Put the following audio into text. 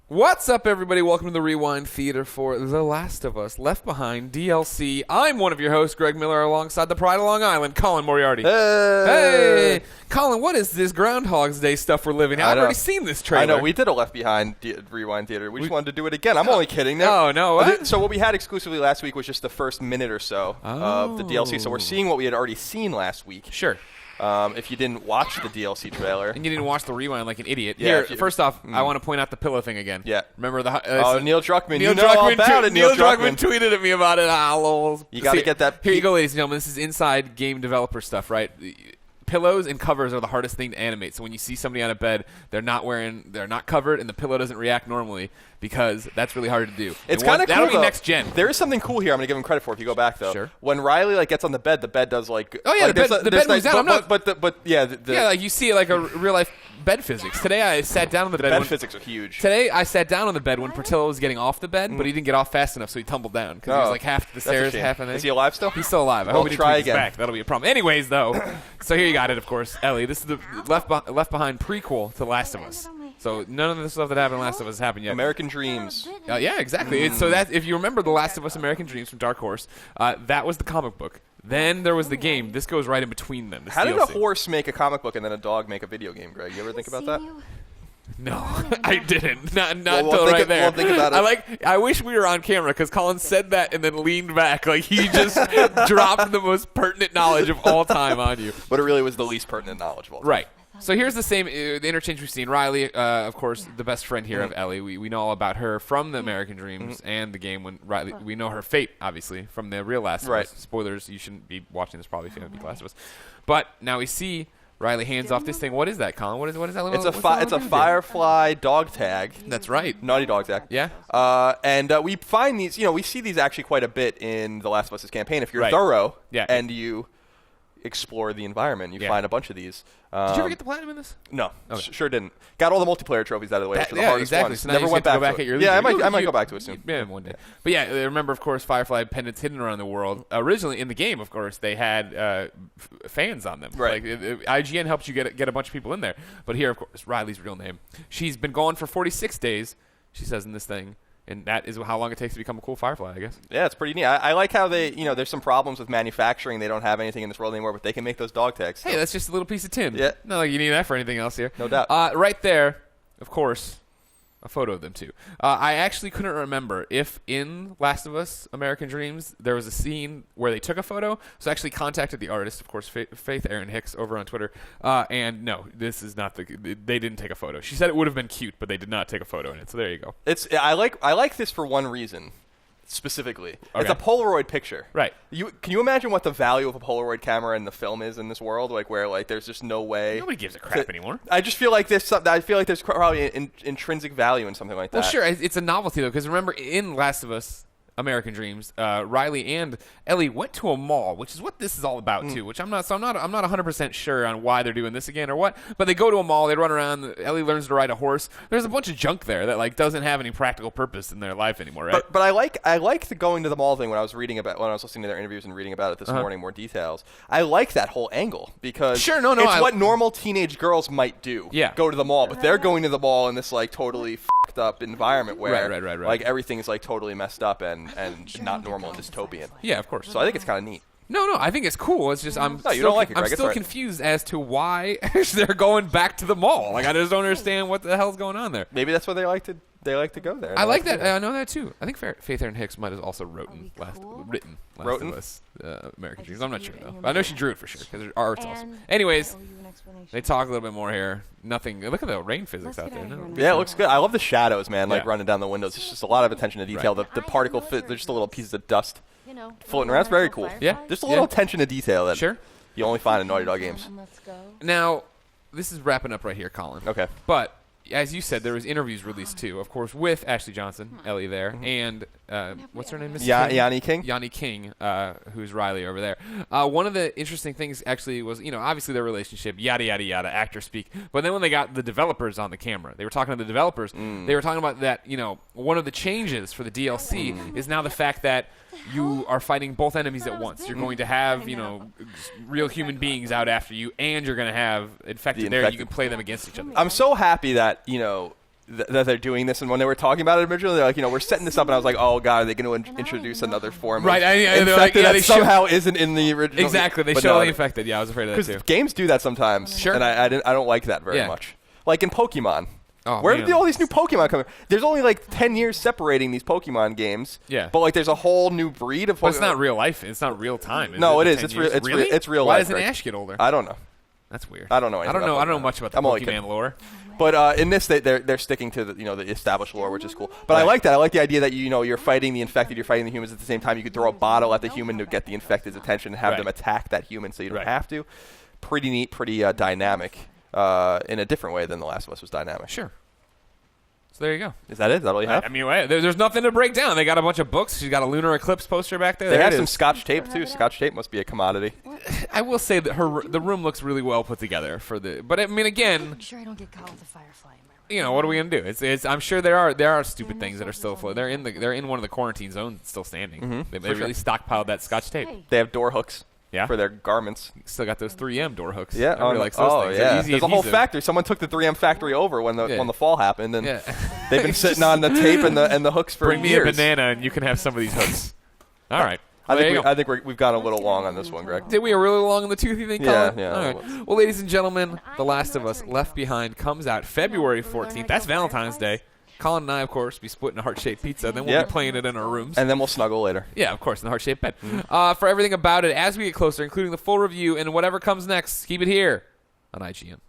What's up, everybody? Welcome to the Rewind Theater for The Last of Us Left Behind DLC. I'm one of your hosts, Greg Miller, alongside the Pride of Long Island, Colin Moriarty. Hey! Colin, what is this Groundhog's Day stuff we're living? I've already seen this trailer. I know. We did a Left Behind Rewind Theater. We just wanted to do it again. I'm only kidding. Oh, no. What? So what we had exclusively last week was just the first minute or so of the DLC. So we're seeing what we had already seen last week. Sure. If you didn't watch the DLC trailer. And you didn't watch the Rewind like an idiot. Yeah, Here, first off, I want to point out the pillow thing again. Yeah. Remember the... Neil Druckmann. Neil you know Druckmann all about it, Neil Druckmann tweeted at me about it. You got to get that... Here you go, ladies and gentlemen. This is inside game developer stuff, right? Pillows and covers are the hardest thing to animate. So when you see somebody on a bed, they're not covered, and the pillow doesn't react normally because that's really hard to do. It's kind of cool. That'll be next gen. There is something cool here. I'm going to give him credit for. If you go back though, sure. When Riley gets on the bed does like. Oh yeah, like the bed moves down. Yeah, like you see like a real life bed physics. Today I sat down on the bed. Bed physics are huge. Today I sat down on the bed when Portillo was getting off the bed, but he didn't get off fast enough, so he tumbled down because he was like half the stairs, half of it. Is he alive still? He's still alive. I hope he didn't tweak his back. That'll be a problem. Anyways, though, so here you got it, of course, Ellie. This is the Left Behind prequel to Last of Us. So none of the stuff that happened in Last of Us has happened yet. American Dreams. Yeah, exactly. So that if you remember The Last of Us American Dreams from Dark Horse, that was the comic book. Then there was the game. This goes right in between them. How did a horse make a comic book and then a dog make a video game, Greg? You ever think about that? No, I didn't. Not we'll until right there. We'll think about it. I wish we were on camera because Colin said that and then leaned back like he just dropped the most pertinent knowledge of all time on you. But it really was the least pertinent knowledge of all time. Right. So here's the same the interchange we've seen. Riley, of course, the best friend here of Ellie. We know all about her from the American Dreams and the game. When Riley, we know her fate, obviously, from the real Last of Us. Spoilers, you shouldn't be watching this probably if you haven't beat Last of Us. But now we see Riley hands off this thing. What is that, Colin? What is that little? It's a Firefly dog tag. That's right. Naughty Dog tag. Yeah. And we find these, we see these actually quite a bit in The Last of Us campaign. If you're thorough and you explore the environment, you find a bunch of these. Did you ever get the platinum in this? No, sure didn't. Got all the multiplayer trophies out of the way. The hardest ones. So now never you went back to go back at your I might go back to it soon. Yeah, one day. But yeah, remember, of course, Firefly pendants hidden around the world. Originally in the game, of course, they had fans on them. Right. Like IGN helped you get a bunch of people in there. But here, of course, Riley's real name. She's been gone for 46 days. She says in this thing. And that is how long it takes to become a cool Firefly, I guess. Yeah, it's pretty neat. I like how they, there's some problems with manufacturing. They don't have anything in this world anymore, but they can make those dog tags. Hey, that's just a little piece of tin. Yeah. Not like you need that for anything else here. No doubt. Right there, of course, a photo of them, too. I actually couldn't remember if in Last of Us American Dreams there was a scene where they took a photo. So I actually contacted the artist, of course, Faith Erin Hicks, over on Twitter. And no, this is not they didn't take a photo. She said it would have been cute, but they did not take a photo in it. So there you go. I like this for one reason. Specifically, it's a Polaroid picture. Right. Can you imagine what the value of a Polaroid camera in the film is in this world? Like where there's just no way. Nobody gives a crap anymore. I just feel like there's probably intrinsic value in something like that. Well, sure, it's a novelty though, because remember in Last of Us American Dreams, Riley and Ellie went to a mall, which is what this is all about too. Which I'm not 100% sure on why they're doing this again or what. But they go to a mall, they run around. Ellie learns to ride a horse. There's a bunch of junk there that doesn't have any practical purpose in their life anymore, right? But I like the going to the mall thing when I was listening to their interviews and reading about it this morning, more details. I like that whole angle because it's what normal teenage girls might do. Yeah. Go to the mall, but they're going to the mall in this totally fucked up environment where right. Everything is totally messed up and not normal and dystopian. Yeah, of course. So I think it's kind of neat. No, I think it's cool. It's just I'm still confused as to why they're going back to the mall. Like I just don't understand what the hell's going on there. Maybe that's why they like to go there. I like that. I know that too. I think Faith Erin Hicks might have also written Last of Us American Dreams. I'm not sure though. But I know she drew it for sure because her art's awesome. Anyways, they talk a little bit more here. Nothing. Look at the rain physics out there. No. Yeah, it looks good. I love the shadows, man. Running down the windows. It's just a lot of attention to detail. The particle fit. There's just a little pieces of dust floating around. It's very cool. Yeah, just a little attention to detail that you only find in Naughty Dog games. Now, this is wrapping up right here, Colin. Okay. But as you said, there was interviews released too, of course, with Ashley Johnson, Ellie there, and what's her name? Yanni King. Yanni King, who's Riley over there. One of the interesting things actually was, obviously their relationship, yada, yada, yada, actor speak. But then when they got the developers on the camera, they were talking to the developers. They were talking about that, one of the changes for the DLC is now the fact that you are fighting both enemies at once. You're going to have, real human beings out after you, and you're going to have infected there. You can play them against each other. I'm so happy that, that they're doing this, and when they were talking about it originally, they're like, we're setting this up, and I was like, oh god, are they going to introduce another form of infected that somehow isn't in the original? Exactly, they show the infected. Yeah, I was afraid of that too. Because games do that sometimes, and I don't like that very much. Like in Pokemon. Oh, where did all these new Pokemon come? There's only like 10 years separating these Pokemon games. Yeah. But like, there's a whole new breed of Pokemon. But it's not real life. It's not real time. No, it is. It's real. It's real life. Why doesn't Ash get older? I don't know. That's weird. I don't know. I don't know much about the Pokemon lore. But in this, they're sticking to the established lore, which is cool. But I like that. I like the idea that you're fighting the infected, you're fighting the humans at the same time. You could throw a bottle at the human to get the infected's attention and have them attack that human, so you don't have to. Pretty neat, pretty dynamic, in a different way than The Last of Us was dynamic. Sure. So there you go. Is that it? Is that all you have? I mean, there's nothing to break down. They got a bunch of books. She's got a lunar eclipse poster back there. They have some Scotch tape too. Scotch tape must be a commodity. I will say that the room looks really well put together but I mean, again, I'm sure I don't get caught with a firefly. What are we gonna do? It's I'm sure there are stupid things that are still afloat. They're in one of the quarantine zones still standing. Mm-hmm. They really stockpiled that Scotch tape. They have door hooks. Yeah. For their garments. Still got those 3M door hooks. Yeah. Everybody likes those things. Yeah. Easy There's a whole adhesive. factory. Someone took the 3M factory over when the fall happened, and they've been sitting on the tape and the hooks for years. Bring me a banana, and you can have some of these hooks. All right. I think we've gone a little long on this one, Greg. Did we really long in the tooth, you think, Colin? Yeah. All right. Well, ladies and gentlemen, The Last of Us Left Behind comes out February 14th. That's Valentine's Day. Colin and I, of course, be splitting a heart-shaped pizza. Then we'll be playing it in our rooms. And then we'll snuggle later. Yeah, of course, in the heart-shaped bed. For everything about it, as we get closer, including the full review and whatever comes next, keep it here on IGN.